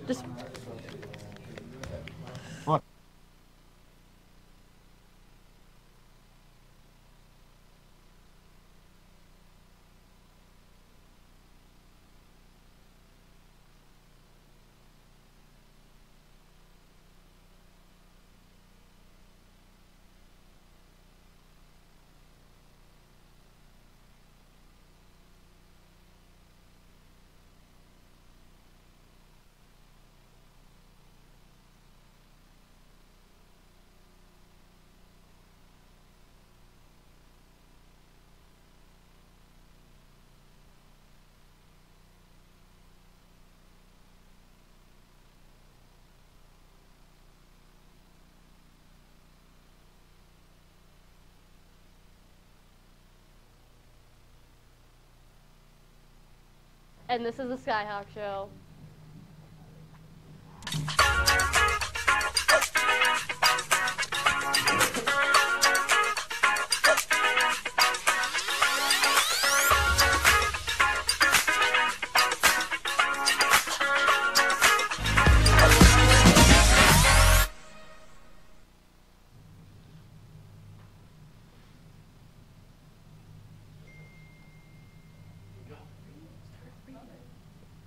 Just... Look. And this is the Skyhawk Show.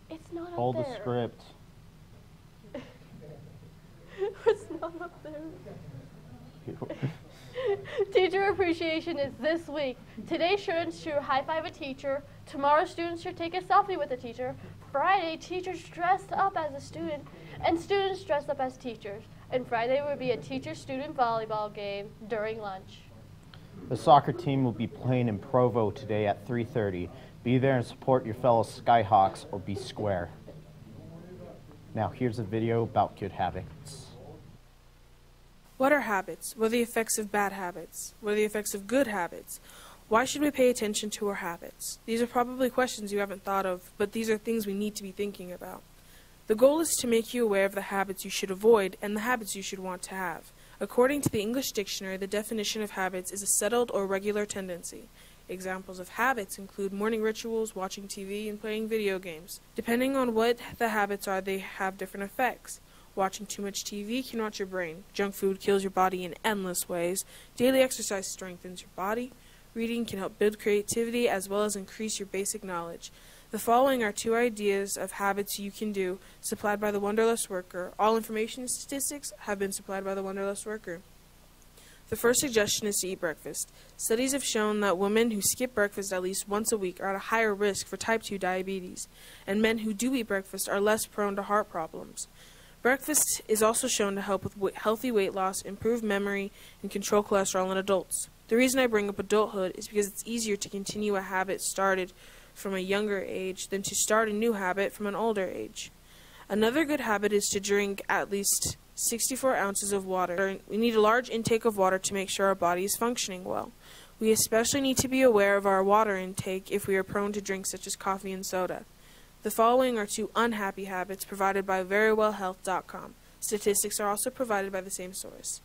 It's not up Hold there. the script. It's not up there. Teacher appreciation is this week. Today, students should high-five a teacher. Tomorrow, students should take a selfie with a teacher. Friday, teachers dressed up as a student, and students dressed up as teachers. And Friday will be a teacher-student volleyball game during lunch. The soccer team will be playing in Provo today at 3:30. Be there and support your fellow Skyhawks or be square. Now here's a video about good habits. What are habits? What are the effects of bad habits? What are the effects of good habits? Why should we pay attention to our habits? These are probably questions you haven't thought of, but these are things we need to be thinking about. The goal is to make you aware of the habits you should avoid and the habits you should want to have. According to the English Dictionary, the definition of habits is a settled or regular tendency. Examples of habits include morning rituals, watching TV, and playing video games. Depending on what the habits are, they have different effects. Watching too much TV can rot your brain. Junk food kills your body in endless ways. Daily exercise strengthens your body. Reading can help build creativity as well as increase your basic knowledge. The following are 2 ideas of habits you can do, supplied by the Wanderlust Worker. All information and statistics have been supplied by the Wanderlust Worker. The first suggestion is to eat breakfast. Studies have shown that women who skip breakfast at least once a week are at a higher risk for type 2 diabetes, and men who do eat breakfast are less prone to heart problems. Breakfast is also shown to help with healthy weight loss, improve memory, and control cholesterol in adults. The reason I bring up adulthood is because it's easier to continue a habit started from a younger age than to start a new habit from an older age. Another good habit is to drink at least 64 ounces of water. We need a large intake of water to make sure our body is functioning well. We especially need to be aware of our water intake if we are prone to drinks such as coffee and soda. The following are 2 unhappy habits provided by verywellhealth.com. Statistics are also provided by the same source.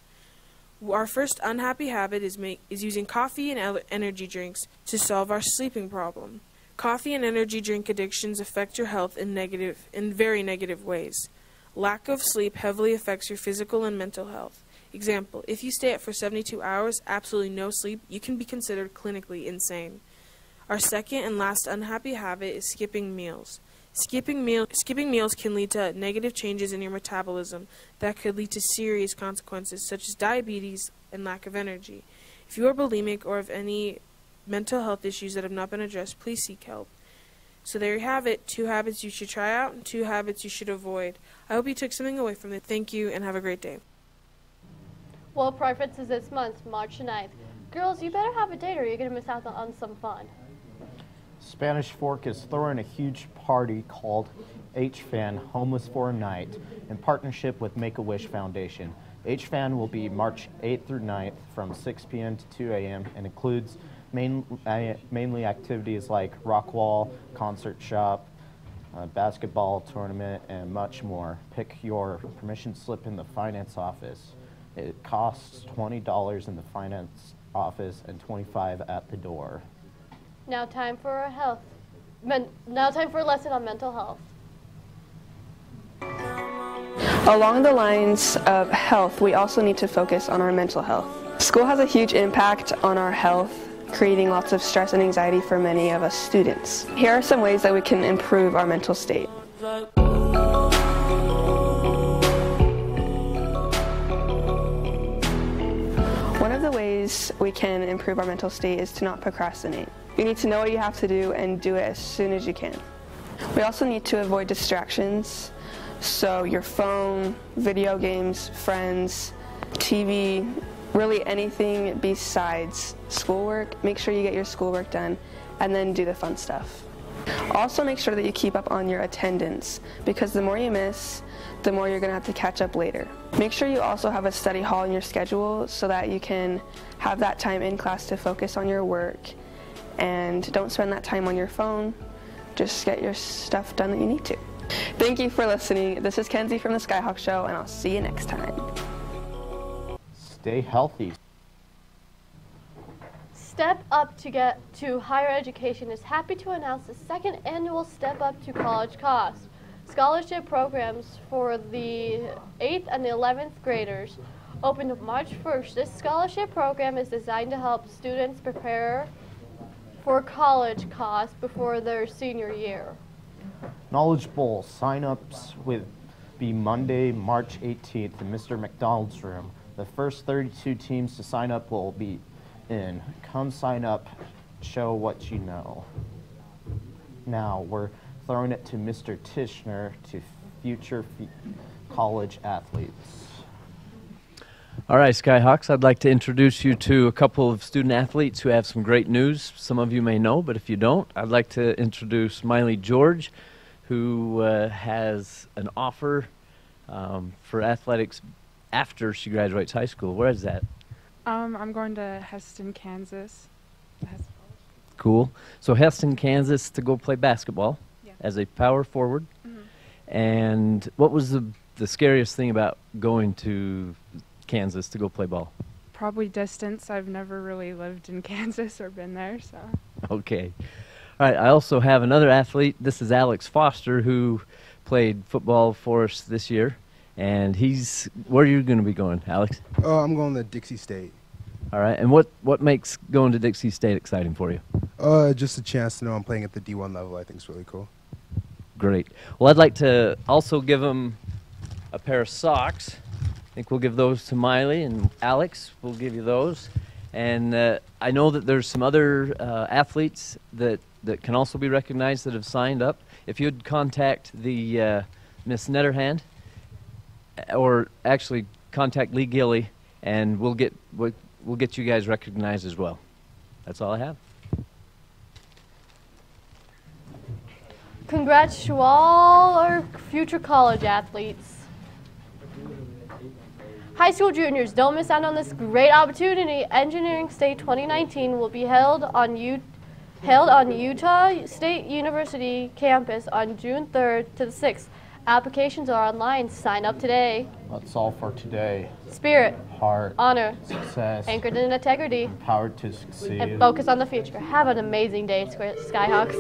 Our first unhappy habit is using coffee and energy drinks to solve our sleeping problem. Coffee and energy drink addictions affect your health in very negative ways. Lack of sleep heavily affects your physical and mental health. Example, if you stay up for 72 hours, absolutely no sleep, you can be considered clinically insane. Our second and last unhappy habit is skipping meals. Skipping meals can lead to negative changes in your metabolism that could lead to serious consequences such as diabetes and lack of energy. If you are bulimic or have any mental health issues that have not been addressed, please seek help. So there you have it, 2 habits you should try out and 2 habits you should avoid. I hope you took something away from it. Thank you and have a great day. Well, Preference is this month, March 9th. Girls, you better have a date or you're going to miss out on some fun. Spanish Fork is throwing a huge party called HFAN Homeless for a Night in partnership with Make-A-Wish Foundation. HFAN will be March 8th through 9th from 6 p.m. to 2 a.m. and includes mainly activities like rock wall, concert shop, basketball tournament, and much more. Pick your permission slip in the finance office. It costs $20 in the finance office and $25 at the door. Now time for now time for a lesson on mental health. Along the lines of health, we also need to focus on our mental health. School has a huge impact on our health, creating lots of stress and anxiety for many of us students. Here are some ways that we can improve our mental state. One of the ways we can improve our mental state is to not procrastinate. You need to know what you have to do and do it as soon as you can. We also need to avoid distractions, so your phone, video games, friends, TV, really anything besides schoolwork. Make sure you get your schoolwork done and then do the fun stuff. Also make sure that you keep up on your attendance, because the more you miss, the more you're going to have to catch up later. Make sure you also have a study hall in your schedule so that you can have that time in class to focus on your work, and don't spend that time on your phone. Just get your stuff done that you need to. Thank you for listening. This is Kenzie from the Skyhawk Show, and I'll see you next time. Stay healthy. Step Up to Get to Higher Education is happy to announce the second annual Step Up to College Cost scholarship programs for the 8th and the 11th graders. Opened March 1st, this scholarship program is designed to help students prepare for college costs before their senior year. Knowledge Bowl sign-ups will be Monday, March 18th in Mr. McDonald's room. The first 32 teams to sign up will be in. Come sign up, show what you know. Now we're throwing it to Mr. Tishner to future college athletes. All right, Skyhawks, I'd like to introduce you to a couple of student athletes who have some great news. Some of you may know, but if you don't, I'd like to introduce Miley George, who has an offer for athletics after she graduates high school. Where is that? I'm going to Heston, Kansas. Cool. So Heston, Kansas, to go play basketball as a power forward. And what was the scariest thing about going to Kansas to go play ball? Probably distance. I've never really lived in Kansas or been there, so. Okay. All right, I also have another athlete. This is Alex Foster, who played football for us this year. And where are you going to be going, Alex? I'm going to Dixie State. All right, and what makes going to Dixie State exciting for you? Just a chance to know I'm playing at the D1 level. I think is really cool. Great. Well, I'd like to also give them a pair of socks. I think we'll give those to Miley, and Alex, we'll give you those. And I know that there's some other athletes that can also be recognized that have signed up. If you'd contact the Miss Netterhand, or actually contact Lee Gilly, and we'll get you guys recognized as well. That's all I have. Congrats to all our future college athletes. High school juniors, don't miss out on this great opportunity. Engineering State 2019 will be held on Utah State University campus on June 3rd to the 6th. Applications are online. Sign up today. That's all for today. Spirit, Heart, honor, success, anchored in integrity, empowered to succeed, and focus on the future. Have an amazing day, Skyhawks.